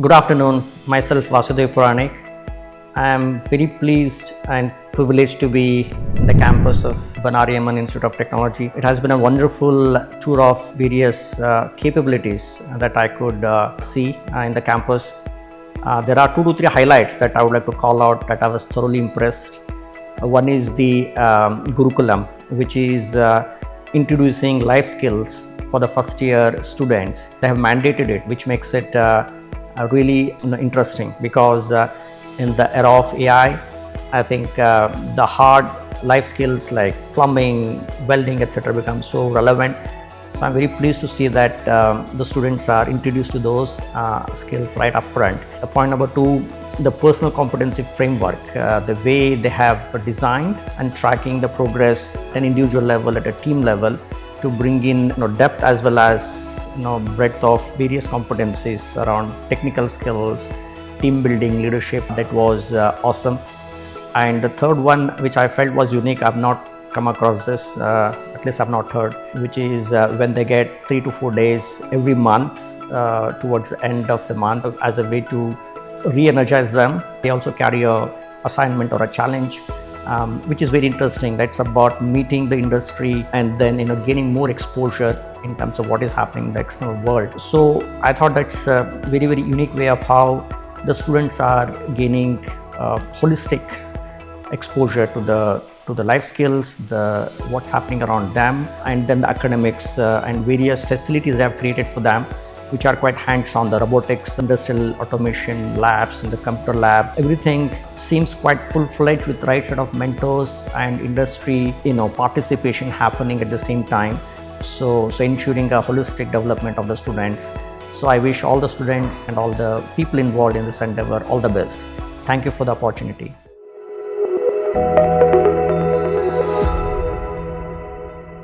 Good afternoon, myself Vasudev Puranik. I am very pleased and privileged to be in the campus of Bannari Amman Institute of Technology. It has been a wonderful tour of various capabilities that I could see in the campus. There are 2 to 3 highlights that I would like to call out that I was thoroughly impressed. One is the Gurukulam, which is introducing life skills for the first year students. They have mandated it, which makes it really interesting because in the era of AI, I think the hard life skills like plumbing, welding, etc. become so relevant. So I'm very pleased to see that the students are introduced to those skills right up front. Point number 2, the personal competency framework, the way they have designed and tracking the progress at an individual level, at a team level, to bring in depth as well as breadth of various competencies around technical skills, team building, leadership. That was awesome. And the third one, which I felt was unique, I've not come across this, at least I've not heard, which is when they get 3 to 4 days every month towards the end of the month as a way to re-energize them. They also carry a assignment or a challenge, which is very interesting. That's about meeting the industry and then gaining more exposure in terms of what is happening in the external world. So I thought that's a very, very unique way of how the students are gaining holistic exposure to the life skills, the what's happening around them, and then the academics and various facilities they have created for them, which are quite hands-on. The robotics, industrial automation labs, and the computer lab, everything seems quite full-fledged with right set of mentors and industry participation happening at the same time. So ensuring a holistic development of the students. So I wish all the students and all the people involved in this endeavor all the best. Thank you for the opportunity.